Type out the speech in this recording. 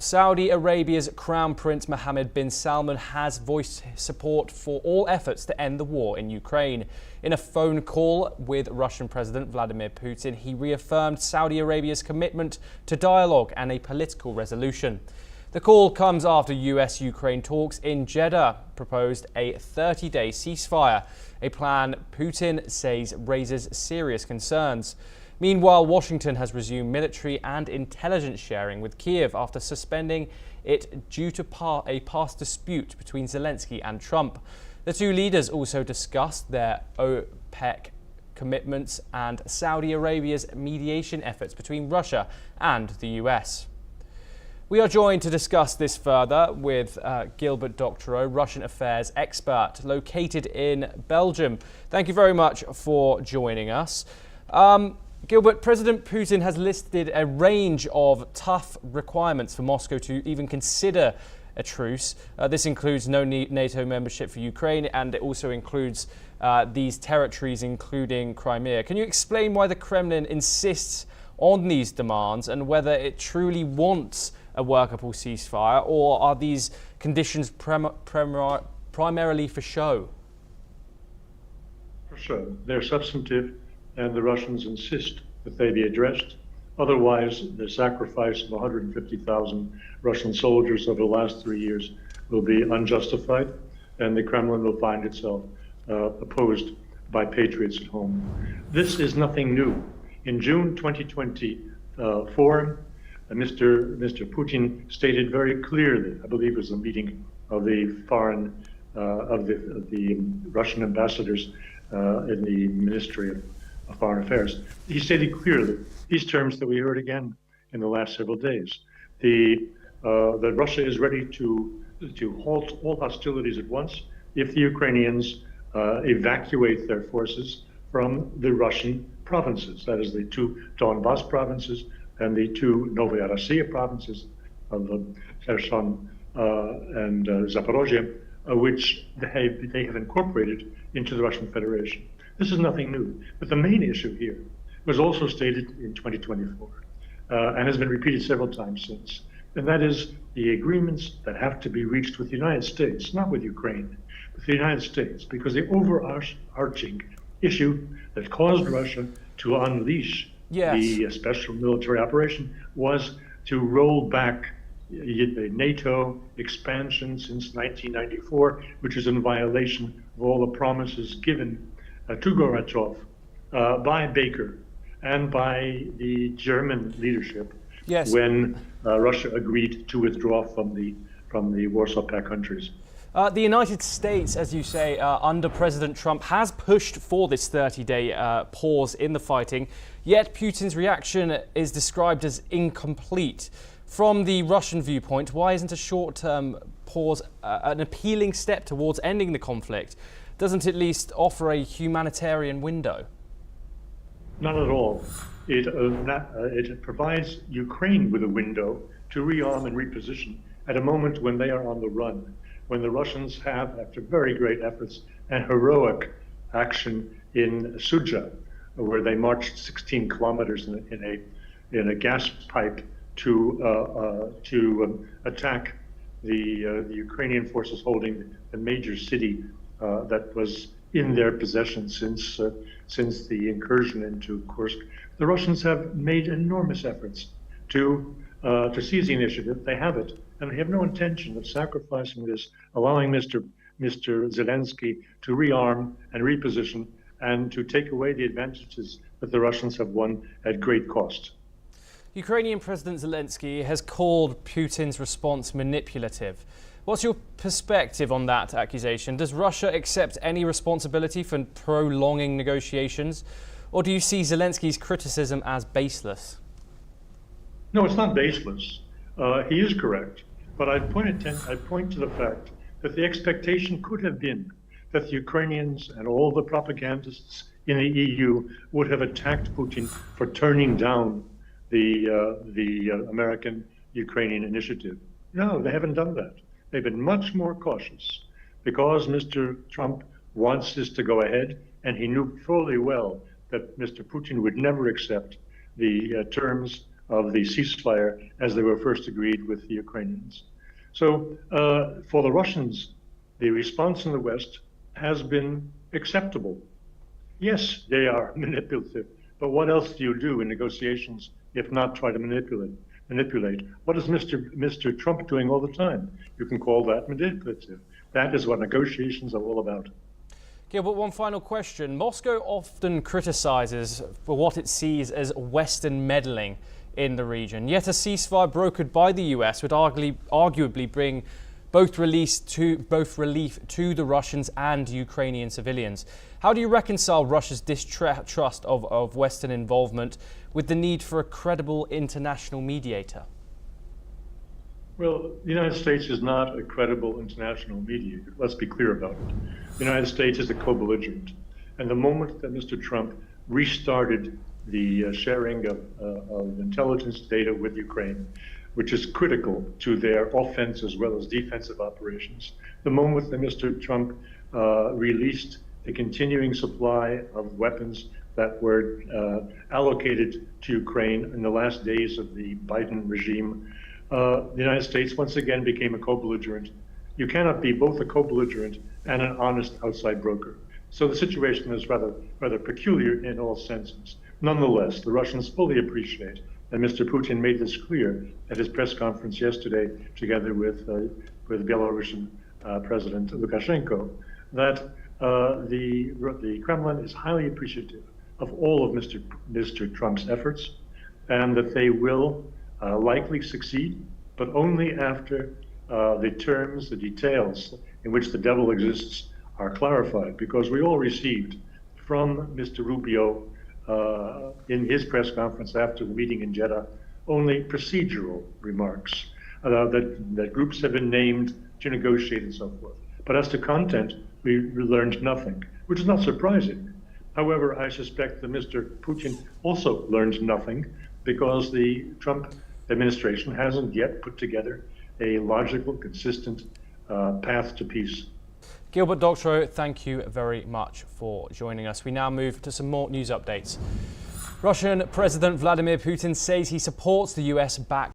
Saudi Arabia's Crown Prince Mohammed bin Salman has voiced support for all efforts to end the war in Ukraine. In a phone call with Russian President Vladimir Putin, he reaffirmed Saudi Arabia's commitment to dialogue and a political resolution. The call comes after US-Ukraine talks in Jeddah proposed a 30-day ceasefire, a plan Putin says raises serious concerns. Meanwhile, Washington has resumed military and intelligence sharing with Kiev after suspending it due to a past dispute between Zelensky and Trump. The two leaders also discussed their OPEC commitments and Saudi Arabia's mediation efforts between Russia and the US. We are joined to discuss this further with Gilbert Doctorow, Russian affairs expert located in Belgium. Thank you very much for joining us. Gilbert, President Putin has listed a range of tough requirements for Moscow to even consider a truce. This includes no NATO membership for Ukraine, and it also includes these territories, including Crimea. Can you explain why the Kremlin insists on these demands and whether it truly wants a workable ceasefire, or are these conditions primarily for show? For show. They're substantive, and the Russians insist that they be addressed. Otherwise, the sacrifice of 150,000 Russian soldiers over the last 3 years will be unjustified, and the Kremlin will find itself opposed by patriots at home. This is nothing new. In June 2024, Mr. Putin stated very clearly, I believe it was a meeting of the Russian ambassadors in the Ministry of Foreign Affairs. He stated clearly these terms that we heard again in the last several days: that Russia is ready to halt all hostilities at once if the Ukrainians evacuate their forces from the Russian provinces, that is the two Donbas provinces and the two Novaya Rossiya provinces of Kherson and Zaporozhye, which they have incorporated into the Russian Federation. This is nothing new, but the main issue here was also stated in 2024 and has been repeated several times since, and that is the agreements that have to be reached with the United States, not with Ukraine, but the United States, because the overarching issue that caused Russia to unleash the special military operation was to roll back the NATO expansion since 1994, which is in violation of all the promises given to Gorbachev by Baker and by the German leadership when Russia agreed to withdraw from the Warsaw Pact countries. The United States, as you say, under President Trump, has pushed for this 30-day pause in the fighting, yet Putin's reaction is described as incomplete. From the Russian viewpoint, why isn't a short-term pause an appealing step towards ending the conflict? Doesn't it at least offer a humanitarian window? Not at all. It provides Ukraine with a window to rearm and reposition at a moment when they are on the run, when the Russians have, after very great efforts and heroic action in Sudzha, where they marched 16 kilometers in a gas pipe to attack the Ukrainian forces holding the major city that was in their possession since the incursion into Kursk. The Russians have made enormous efforts to seize the initiative. They have it, and they have no intention of sacrificing this, allowing Mr. Zelensky to rearm and reposition and to take away the advantages that the Russians have won at great cost. Ukrainian President Zelensky has called Putin's response manipulative. What's your perspective on that accusation? Does Russia accept any responsibility for prolonging negotiations, or do you see Zelensky's criticism as baseless? No, it's not baseless. He is correct, but I point to the fact that the expectation could have been that the Ukrainians and all the propagandists in the EU would have attacked Putin for turning down the American-Ukrainian initiative. No, they haven't done that. They've been much more cautious because Mr. Trump wants this to go ahead, and he knew fully well that Mr. Putin would never accept the terms of the ceasefire as they were first agreed with the Ukrainians. So for the Russians, the response in the West has been acceptable. Yes, they are manipulative, but what else do you do in negotiations if not try to manipulate? What is Mr. Trump doing all the time? You can call that manipulative. That is what negotiations are all about. Gilbert, one final question. Moscow often criticizes for what it sees as Western meddling in the region. Yet a ceasefire brokered by the US would arguably bring both relief to the Russians and Ukrainian civilians. How do you reconcile Russia's distrust of Western involvement with the need for a credible international mediator? Well, the United States is not a credible international mediator. Let's be clear about it. The United States is a co-belligerent. And the moment that Mr. Trump restarted the sharing of intelligence data with Ukraine, which is critical to their offense as well as defensive operations, the moment that Mr. Trump released the continuing supply of weapons that were allocated to Ukraine in the last days of the Biden regime, the United States once again became a co-belligerent. You cannot be both a co-belligerent and an honest outside broker. So the situation is rather peculiar in all senses. Nonetheless, the Russians fully appreciate that Mr. Putin made this clear at his press conference yesterday, together with Belarusian President Lukashenko, that the Kremlin is highly appreciative of all of Mr. Trump's efforts, and that they will likely succeed, but only after the terms, the details in which the devil exists are clarified, because we all received from Mr. Rubio in his press conference after the meeting in Jeddah only procedural remarks that groups have been named to negotiate and so forth. But as to content, we learned nothing, which is not surprising. However, I suspect that Mr. Putin also learned nothing, because the Trump administration hasn't yet put together a logical, consistent path to peace. Gilbert Doctorow, thank you very much for joining us. We now move to some more news updates. Russian President Vladimir Putin says he supports the US back